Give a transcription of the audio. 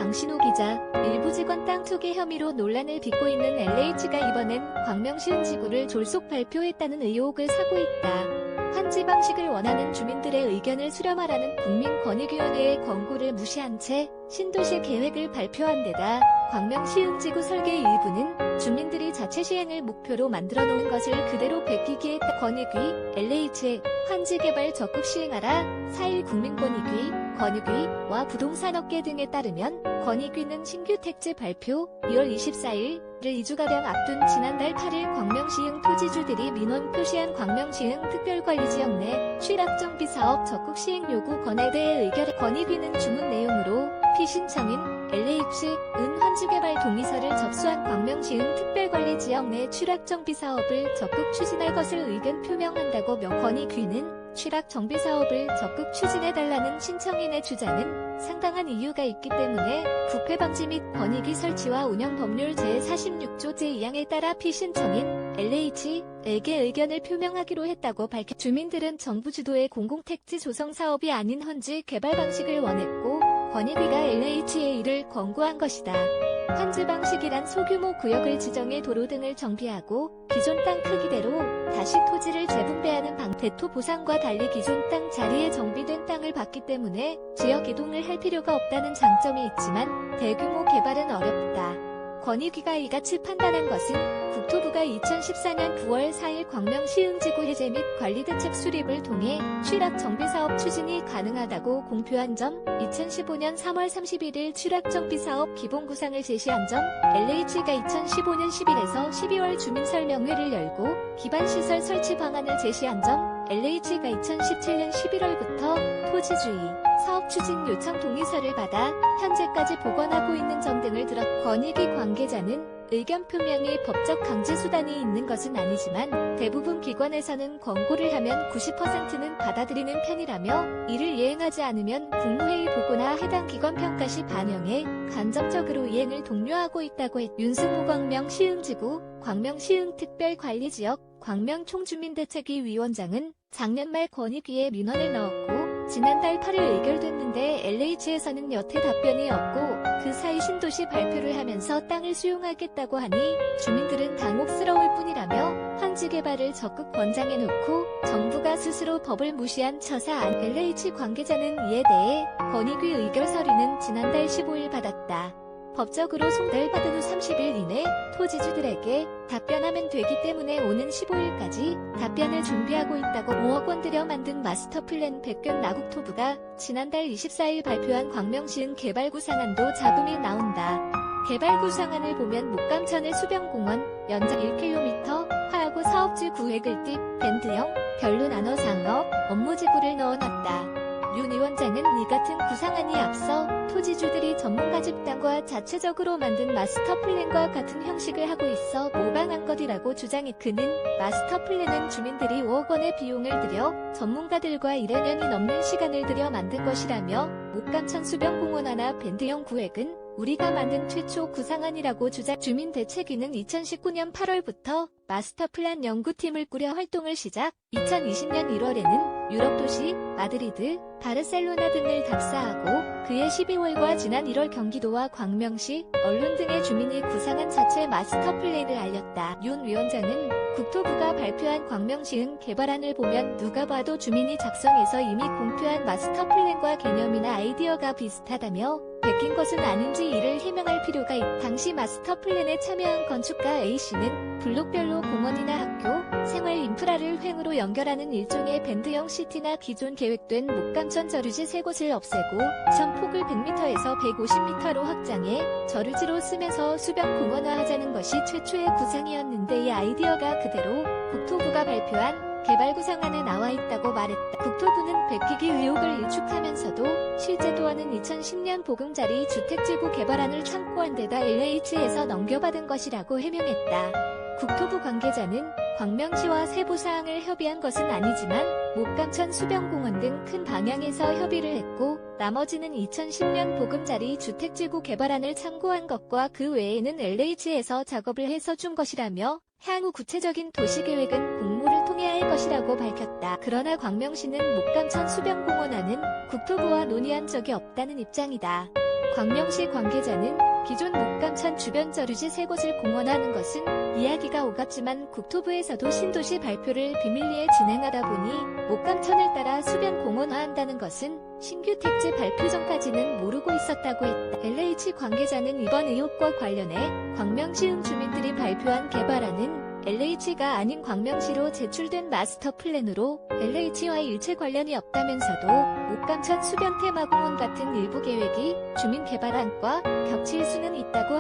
강신호 기자, 일부 직원 땅 투기 혐의로 논란을 빚고 있는 LH가 이번엔 광명시흥 지구를 졸속 발표했다는 의혹을 사고 있다. 환지 방식을 원하는 주민들의 의견을 수렴하라는 국민권익위원회의 권고를 무시한 채 신도시 계획을 발표한 데다 광명시흥지구 설계 일부는 주민들이 자체 시행을 목표로 만들어 놓은 것을 그대로 베끼기에 권익위, LH, 환지 개발 적극 시행하라, 4일 국민권익위, 권익위와 부동산업계 등에 따르면 권익위는 신규 택지 발표 2월 24일을 2주가량 앞둔 지난달 8일 광명시흥 토지주들이 민원 표시한 광명시흥 특별관리지역 내 취락정비 사업 적극 시행 요구 건에 대해 의결. 권익위는 주문 내용으로 피신청인 LH은 환지개발 동의서를 접수한 광명시흥 특별관리지역 내 취락정비 사업을 적극 추진할 것을 의견 표명한다고 권익위는 취락정비 사업을 적극 추진해달라는 신청인의 주장은 상당한 이유가 있기 때문에 부패 방지 및 권익위 설치와 운영 법률 제46조 제2항에 따라 피신청인 LH에게 의견을 표명하기로 했다고 밝혔다. 주민들은 정부 주도의 공공택지 조성 사업이 아닌 헌지 개발 방식을 원했고 권익위가 LH에 이를 권고한 것이다. 환지 방식이란 소규모 구역을 지정해 도로 등을 정비하고 기존 땅 크기대로 다시 토지를 재분배하는 대토 보상과 달리 기존 땅 자리에 정비된 땅을 받기 때문에 지역 이동을 할 필요가 없다는 장점이 있지만 대규모 개발은 어렵다. 권익위가 이같이 판단한 것은 국토부가 2014년 9월 4일 광명시흥지구 해제 및 관리대책 수립을 통해 취락정비사업 추진이 가능하다고 공표한 점, 2015년 3월 31일 취락정비사업 기본구상을 제시한 점, LH가 2015년 10일에서 12월 주민설명회를 열고 기반시설 설치 방안을 제시한 점, LH가 2017년 11월부터 토지주의, 사업 추진 요청 동의서를 받아 현재까지 보관하고 있는 점 등을 들었. 권익위 관계자는 의견 표명이 법적 강제 수단이 있는 것은 아니지만 대부분 기관에서는 권고를 하면 90%는 받아들이는 편이라며 이를 이행하지 않으면 국무회의 보고나 해당 기관 평가 시 반영해 간접적으로 이행을 독려하고 있다고 했다. 윤승호 광명시흥지구, 광명시흥특별관리지역, 광명총주민대책위 위원장은 작년 말 권익위에 민원을 넣었고 지난달 8일 의결됐는데 LH에서는 여태 답변이 없고 그 사이 신도시 발표를 하면서 땅을 수용하겠다고 하니 주민들은 당혹스러울 뿐이라며 환지 개발을 적극 권장해놓고 정부가 스스로 법을 무시한 처사. LH 관계자는 이에 대해 권익위 의결 서류는 지난달 15일 받았다. 법적으로 송달받은 후 30일 이내 토지주들에게 답변하면 되기 때문에 오는 15일까지 답변을 준비하고 있다고. 5억 원 들여 만든 마스터플랜 백견나국토부가 지난달 24일 발표한 광명시흥 개발구상안도 잡음이 나온다. 개발구상안을 보면 목감천의 수변공원, 연장 1km, 하하고 사업지 구획을 띠 밴드형, 별로 나눠 상업, 업무지구를 넣어놨다. 윤 위원장은 이 같은 구상안이 앞서 토지주들이 전문가 집단과 자체적으로 만든 마스터플랜과 같은 형식을 하고 있어 모방한 것이라고 주장해. 그는 마스터플랜은 주민들이 5억 원의 비용을 들여 전문가들과 1여 년이 넘는 시간을 들여 만든 것이라며 목감천 수변공원 하나 밴드형 구획은 우리가 만든 최초 구상안이라고 주장. 주민대책위는 2019년 8월부터 마스터플랜 연구팀을 꾸려 활동을 시작, 2020년 1월에는 유럽 도시, 마드리드, 바르셀로나 등을 답사하고 그해 12월과 지난 1월 경기도와 광명시, 언론 등의 주민이 구상안 자체 마스터플랜을 알렸다. 윤 위원장은 국토부가 발표한 광명시흥 개발안을 보면 누가 봐도 주민이 작성해서 이미 공표한 마스터플랜과 개념이나 아이디어가 비슷하다며 베낀 것은 아닌지 이를 해명할 필요가 있다. 당시 마스터플랜에 참여한 건축가 A씨는 블록별로 공원이나 학교, 생활 인프라를 횡으로 연결하는 일종의 밴드형 시티나 기존 계획된 목감천 저류지 3곳을 없애고 전 폭을 100m에서 150m로 확장해 저류지로 쓰면서 수변 공원화하자는 것이 최초의 구상이었는데 이 아이디어가 그대로 국토부가 발표한 개발구상안에 나와 있다고 말했다. 국토부는 베끼기 의혹을 일축하면서도 실제 도안은 2010년 보금자리 주택지구 개발안을 참고한 데다 LH에서 넘겨받은 것이라고 해명했다. 국토부 관계자는 광명시와 세부 사항을 협의한 것은 아니지만 목감천 수변공원 등 큰 방향에서 협의를 했고 나머지는 2010년 보금자리 주택지구 개발안을 참고한 것과 그 외에는 LH에서 작업을 해서 준 것이라며 향후 구체적인 도시계획은 공모를 통해 할 것이라고 밝혔다. 그러나 광명시는 목감천 수변공원안은 국토부와 논의한 적이 없다는 입장이다. 광명시 관계자는 기존 목감천 주변 저류지 3곳을 공원하는 것은 이야기가 오갔지만 국토부에서도 신도시 발표를 비밀리에 진행하다 보니 목감천을 따라 수변 공원화한다는 것은 신규 택지 발표 전까지는 모르고 있었다고 했다. LH 관계자는 이번 의혹과 관련해 광명시흥 주민들이 발표한 개발안은 LH가 아닌 광명시로 제출된 마스터 플랜으로 LH와 일체 관련이 없다면서도 목감천 수변 테마공원 같은 일부 계획이 주민 개발안과 겹칠 수는 있다고